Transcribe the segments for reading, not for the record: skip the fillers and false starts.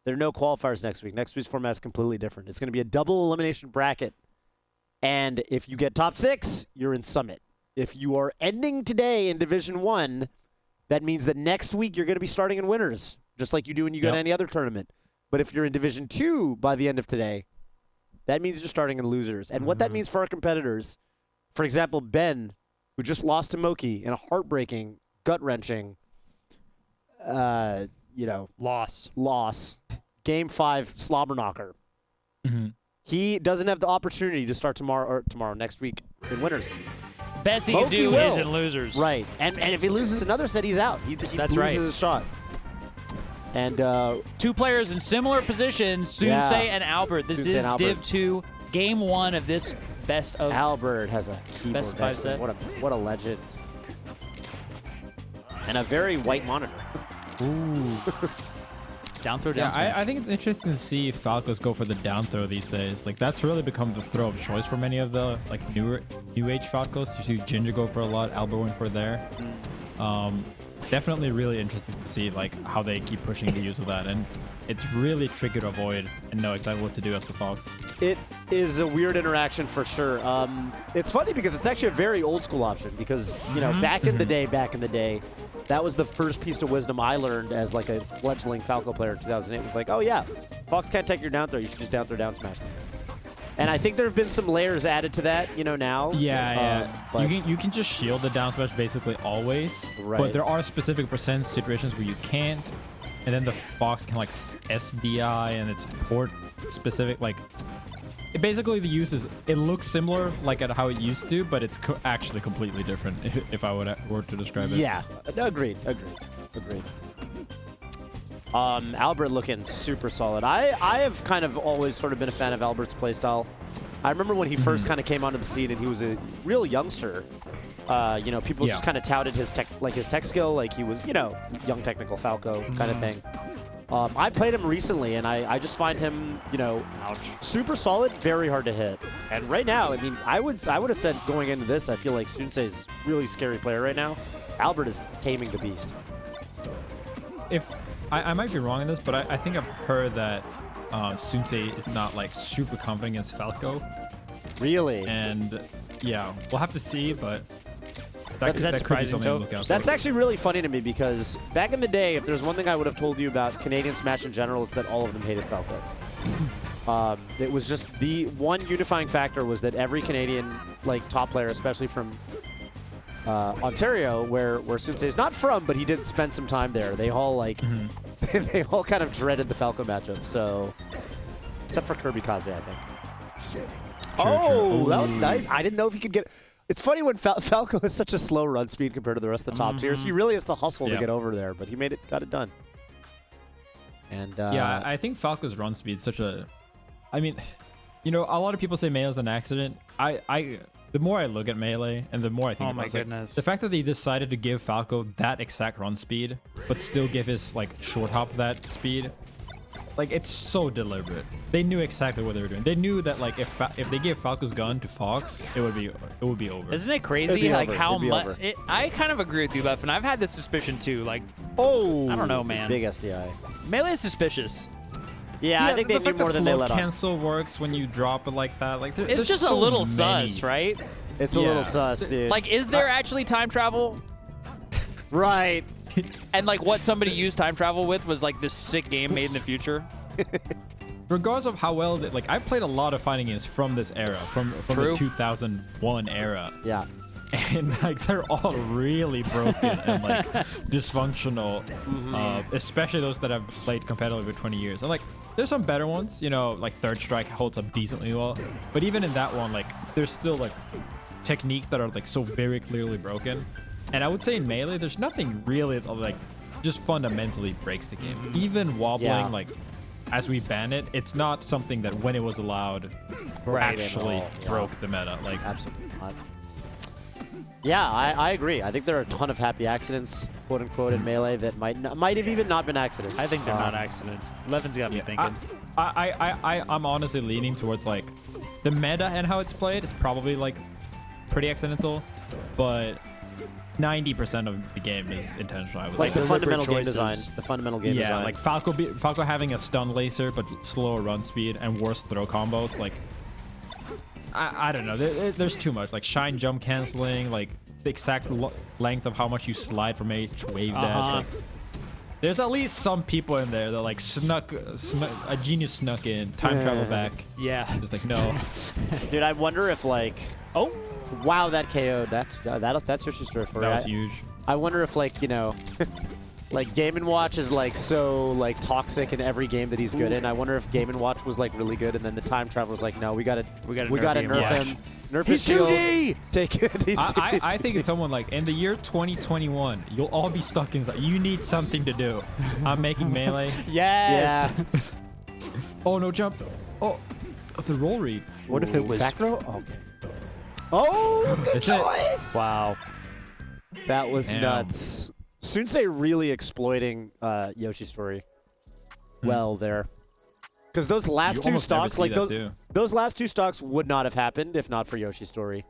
There are no qualifiers next week. Next week's format is completely different. It's going to be a double elimination bracket. And if you get top 6, you're in Summit. If you are ending today in Division 1, that means that next week you're going to be starting in winners, just like you do when you go to any other tournament. But if you're in Division 2 by the end of today, that means you're starting in losers. And what that means for our competitors, for example, Ben, who just lost to Moki in a heartbreaking, gut-wrenching, loss. Game 5 slobber knocker. He doesn't have the opportunity to start next week in winners. Best he can do is in losers. Right. And if he loses another set, he's out. He loses his shot. And 2 players in similar positions, Soonsay and Albert. This is Div 2, Game 1 of this best of. Albert has a best of 5 set. What a legend. And a very white monitor. Ooh. Down throw, down throw. I think it's interesting to see Falcos go for the down throw these days. Like, that's really become the throw of choice for many of the new age Falcos. You see Ginger go for a lot, Albert went for there. Definitely really interesting to see like how they keep pushing the use of that, and it's really tricky to avoid and know exactly what to do as the Fox. It is a weird interaction for sure. It's funny because it's actually a very old school option because, you know, back in the day, that was the first piece of wisdom I learned as like a fledgling Falco player in 2008. Was like, oh yeah, Fox can't take your down throw. You should just down throw, down smash them. And I think there have been some layers added to that, you know, now. You can just shield the down smash basically always. Right. But there are specific percent situations where you can't. And then the Fox can like SDI and it's port specific. Like, basically the use is, it looks similar like at how it used to, but it's actually completely different if I were to describe it. Yeah, agreed. Albert looking super solid. I have kind of always sort of been a fan of Albert's playstyle. I remember when he first kind of came onto the scene and he was a real youngster. You know, people just kind of touted his tech skill, like he was, you know, young technical Falco kind of thing. I played him recently and I just find him, you know, super solid, very hard to hit. And right now, I mean, I would have said going into this, I feel like Soonsay's a really scary player right now. Albert is taming the beast. I might be wrong in this, but I think I've heard that Soonsay is not like super confident against Falco. Really? And yeah, we'll have to see, but that could be something to look out for. That's actually really funny to me because back in the day, if there's one thing I would have told you about Canadian Smash in general, it's that all of them hated Falco. It was just the one unifying factor was that every Canadian like top player, especially from Ontario, where Soonsay is not from, but he did spend some time there. They all like they all kind of dreaded the Falco matchup. So except for Kirby Kaze, I think. True. That was nice. I didn't know if he could get. It's funny when Falco has such a slow run speed compared to the rest of the top tiers. He really has to hustle to get over there, but he got it done. And yeah, I think Falco's run speed is such a. I mean, you know, a lot of people say Melee is an accident. The more I look at Melee and the more I think about it, like, the fact that they decided to give Falco that exact run speed, but still give his like short hop that speed, like it's so deliberate. They knew exactly what they were doing. They knew that like if they gave Falco's gun to Fox, it would be over. Isn't it crazy like how much? I kind of agree with you, Left, and I've had this suspicion too. Like, I don't know, man. Big SDI. Melee is suspicious. Yeah, I think they knew more than they let on. Cancel works when you drop it like that. Like it's just a little sus, right? It's a little sus, dude. Like, is there actually time travel? Right. And like what somebody used time travel with was like this sick game made in the future. Regardless of how well, like I played a lot of fighting games from this era, from the 2001 era. Yeah. And like they're all really broken and like dysfunctional, especially those that have played competitively for 20 years. And like there's some better ones, you know, like Third Strike holds up decently well, but even in that one, like there's still like techniques that are like so very clearly broken. And I would say in Melee, there's nothing really like just fundamentally breaks the game. Even wobbling, like as we ban it, it's not something that when it was allowed actually broke the meta. Like absolutely not. Yeah, I agree. I think there are a ton of happy accidents, quote unquote, in Melee that might have even not been accidents. I think they're not accidents. Levin's got me thinking. I'm honestly leaning towards like the meta and how it's played is probably like pretty accidental, but 90% of the game is intentional. I would Like the deliberate fundamental game choices. design. The fundamental game design. Yeah, like Falco having a stun laser but slower run speed and worse throw combos. Like, I don't know. There's too much. Like shine jump canceling. Like the exact length of how much you slide from each wave dash. Like, there's at least some people in there that like snuck a genius snuck in time travel back. Yeah. Just like no. Dude, I wonder if like, oh, wow, that KO. That's Yoshi's story for you. That was huge. I wonder if like, you know, like Game & Watch is like so like toxic in every game that he's good in. I wonder if Game & Watch was like really good, and then the time travel was like, no, we gotta nerf him. Nerf his shield. 2D. Take it. I think it's someone like in the year 2021, you'll all be stuck inside. You need something to do. I'm making melee. Yes. Yeah. Oh no, jump. Oh, the roll read. What if it was back throw? Okay. Oh, good choice. Wow. That was Damn. nuts. Soonsay really exploiting Yoshi's story well there. Because those last two stocks, like those last two stocks would not have happened if not for Yoshi's story.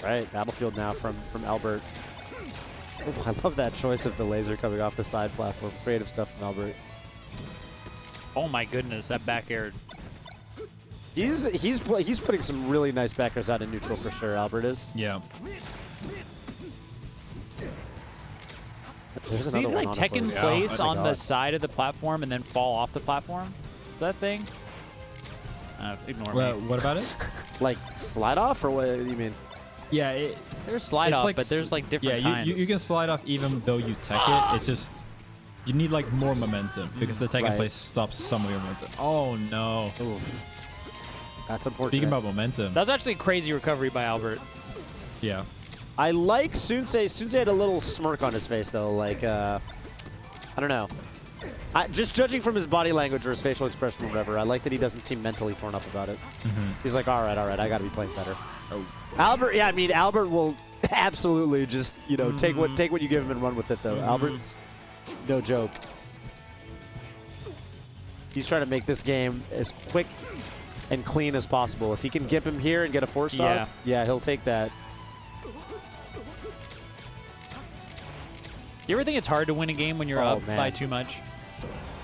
Right, Battlefield now from Albert. Oh, I love that choice of the laser coming off the side platform. Creative stuff from Albert. Oh my goodness, that back aired. He's putting some really nice back airs out in neutral for sure. Albert is. Yeah. There's Did he another like one, Tekken honestly. place on the side of the platform and then fall off the platform? Is that thing? Ignore Well, me. what about it? Like slide off, or what do you mean? Yeah, There's slide off, but there's like different kinds. Yeah, you can slide off even though you tech it. It's just you need like more momentum because the Tekken place stops some of your momentum. Oh no. Ooh. That's unfortunate. Speaking about momentum. That was actually a crazy recovery by Albert. Yeah. I like Soonsay. Soonsay had a little smirk on his face, though. Like, I don't know. Just judging from his body language or his facial expression or whatever, I like that he doesn't seem mentally torn up about it. He's like, all right, I got to be playing better. Oh. Albert, yeah, I mean, Albert will absolutely just, you know, take what you give him and run with it, though. Albert's no joke. He's trying to make this game as quick and clean as possible. If he can gimp him here and get a 4-star, yeah, he'll take that. You ever think it's hard to win a game when you're up by too much?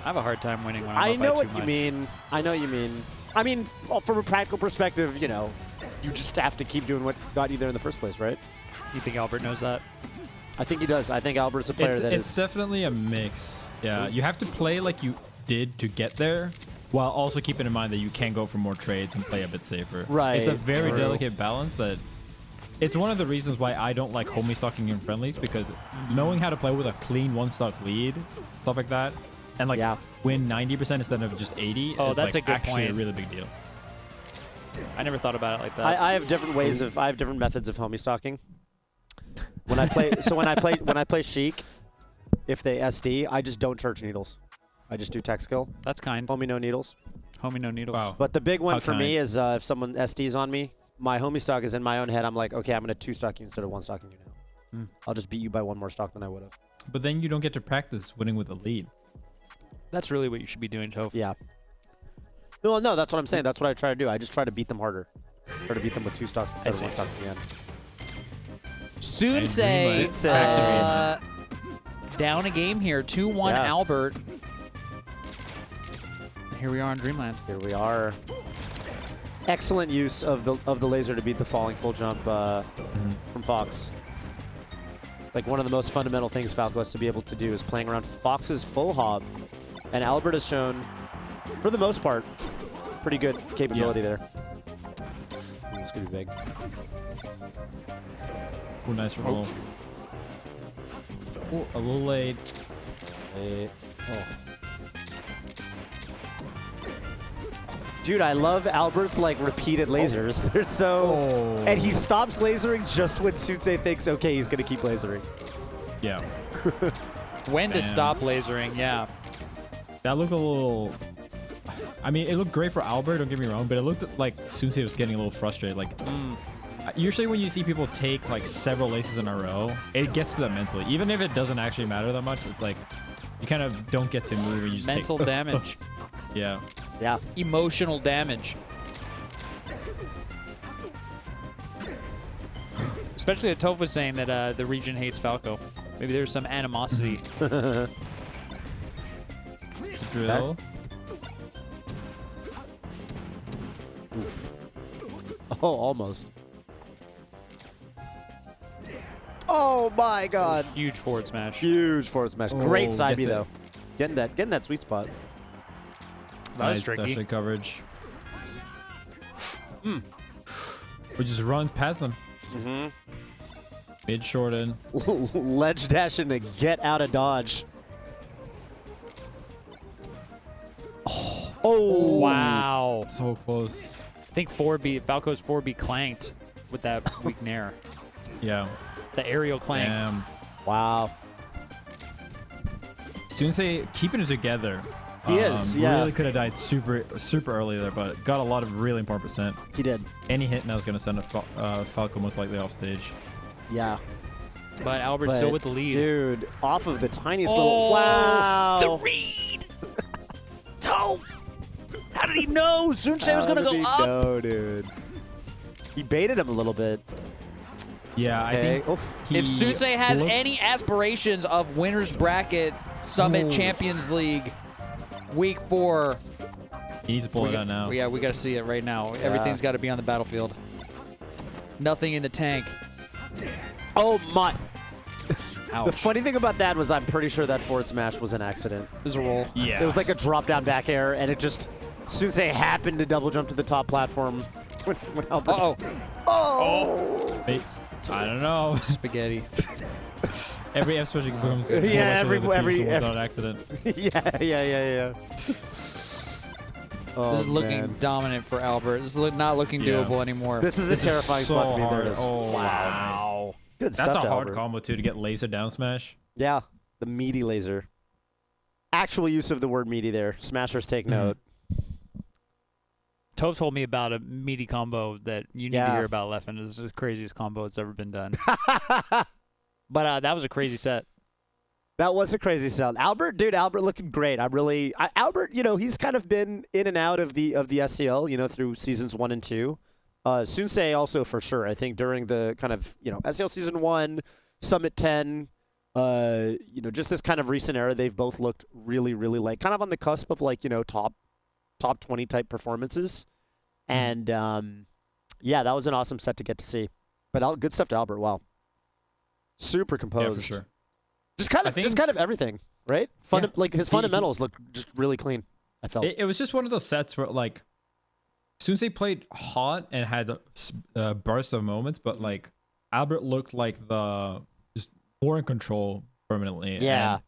I have a hard time winning when I'm up by too much. I know what you mean. I know what you mean. I mean, from a practical perspective, you know, you just have to keep doing what got you there in the first place, right? You think Albert knows that? I think he does. I think Albert's a player it's definitely a mix. Yeah, you have to play like you did to get there, while also keeping in mind that you can go for more trades and play a bit safer. Right. It's a very delicate balance that... It's one of the reasons why I don't like homie stocking in friendlies, because knowing how to play with a clean one-stock lead, stuff like that, and like win 90% instead of just 80, oh, is that's like a good actually point. a really big deal. I never thought about it like that. I have different ways of, I have different methods of homie stocking. When I play, when I play Sheik, if they SD, I just don't church needles. I just do tech skill. That's kind. Homie no needles. Homie no needles. Wow. But the big one for me is if someone SDs on me, my homie stock is in my own head. I'm like, okay, I'm going to 2-stock you instead of 1-stocking you now. I'll just beat you by 1 more stock than I would have. But then you don't get to practice winning with a lead. That's really what you should be doing, Toph. Yeah. No, that's what I'm saying. That's what I try to do. I just try to beat them harder. Try to beat them with 2 stocks instead of 1 stock at the end. Soonsay down a game here. 2-1 Albert. Here we are on Dreamland. Here we are. Excellent use of the laser to beat the falling full jump from Fox. Like one of the most fundamental things Falco has to be able to do is playing around Fox's full hob. And Albert has shown, for the most part, pretty good capability there. Ooh, it's going to be big. Ooh, nice roll. Ooh, a little late. Dude, I love Albert's like repeated lasers. They're so... And he stops lasering just when Soonsay thinks, okay, he's going to keep lasering. Yeah. When to stop lasering, yeah. That looked a little... I mean, it looked great for Albert, don't get me wrong, but it looked like Soonsay was getting a little frustrated. Like, usually when you see people take like several laces in a row, it gets to them mentally. Even if it doesn't actually matter that much, it's like you kind of don't get to move. You just mental take damage. Yeah. Emotional damage. especially that Toph was saying that the region hates Falco. Maybe there's some animosity. Drill. Oh, almost. Oh my God! Huge forward smash. Huge forward smash. Great side B gets it. though. Getting that sweet spot. That was Nice tricky. special coverage. We just run past them. Mid shorten. Ledge dash and a get out of dodge. Oh, Wow. So close. I think Falco's 4B clanked with that weak nair. Yeah. The aerial clank. Damn. Wow. Soonsay keeping it together. He is, yeah. Really could have died super early there, but got a lot of really important percent. He did. Any hit now is going to send a Falco most likely off stage. Yeah. But Albert's still with the lead. Dude, off of the tiniest little... Wow. The read! Toph! How did he know Soonsay was going to go up? No, dude. He baited him a little bit. Yeah, I think If Soonsay has looked- any aspirations of winners bracket Summit Champions League week 4, he needs to pull it out now. yeah, we got to see it right now. Everything's got to be on the battlefield. Nothing in the tank. Oh, my... Ouch. The funny thing about that was I'm pretty sure that forward smash was an accident. It was a roll. Yeah. It was like a drop-down back air, and it just... Soonsay happened to double jump to the top platform. when Albert... Uh-oh. Oh! Hey, I don't know. Spaghetti. Every F special becomes Yeah, every without accident. yeah. Oh, This is looking man. dominant for Albert. This is not looking Yeah. doable anymore. This is a terrifying so spot to be. There hard. it is. Oh, wow. Good stuff, That's a hard Albert. combo too to get laser down smash. Yeah, the meaty laser. Actual use of the word meaty there. Smashers take note. Toph told me about a meaty combo that you need to hear about, Leffen. It's the craziest combo that's ever been done. But that was a crazy set. That was a crazy sound. Albert looking great. Albert, he's kind of been in and out of the SCL, through seasons 1 and 2. Soonsay also for sure. I think during the kind of, SCL season 1, Summit 10, just this kind of recent era, they've both looked really, really like kind of on the cusp of top 20 type performances. And yeah, that was an awesome set to get to see. But good stuff to Albert. Wow. Super composed. Yeah, for sure. Just kind of everything, right? His fundamentals look just really clean. I felt it was just one of those sets where Soonsay played hot and had bursts of moments, but Albert looked like just more in control permanently. Yeah. And,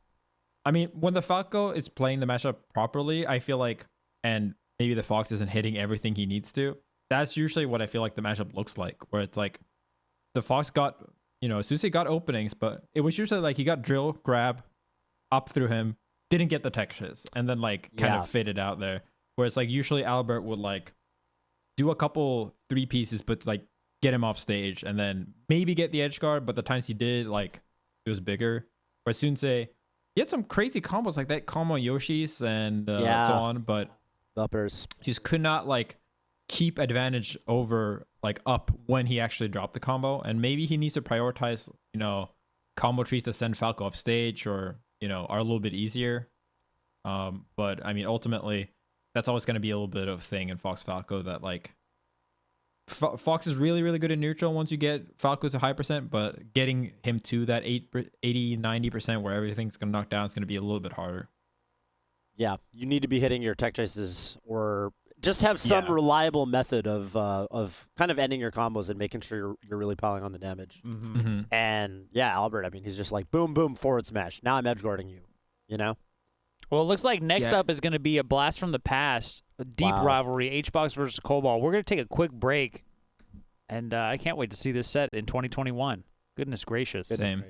I mean, when the Falco is playing the matchup properly, I feel like, and maybe the Fox isn't hitting everything he needs to. That's usually what I feel like the matchup looks like, where it's like the Fox got. Soonsay got openings, but it was usually he got drill, grab, up through him, didn't get the textures, and then kind of faded out there. Whereas usually Albert would do a couple 3 pieces, but get him off stage, and then maybe get the edge guard. But the times he did, it was bigger. Whereas Soonsay, he had some crazy combos like that combo Yoshi's and so on, but uppers just could not keep advantage over up when he actually dropped the combo. And maybe he needs to prioritize combo trees that send Falco off stage or are a little bit easier, but I mean ultimately that's always going to be a little bit of a thing in Fox Falco that Fox is really, really good in neutral once you get Falco to high percent, but getting him to that 80-90% where everything's going to knock down is going to be a little bit harder. Yeah, you need to be hitting your tech chases or just have some reliable method of kind of ending your combos and making sure you're really piling on the damage. And yeah, Albert, I mean, he's just boom, boom, forward smash. Now I'm edge guarding you, Well, it looks like next up is going to be a blast from the past, a deep rivalry, HBox versus Cobalt. We're going to take a quick break, and I can't wait to see this set in 2021. Goodness gracious. Same.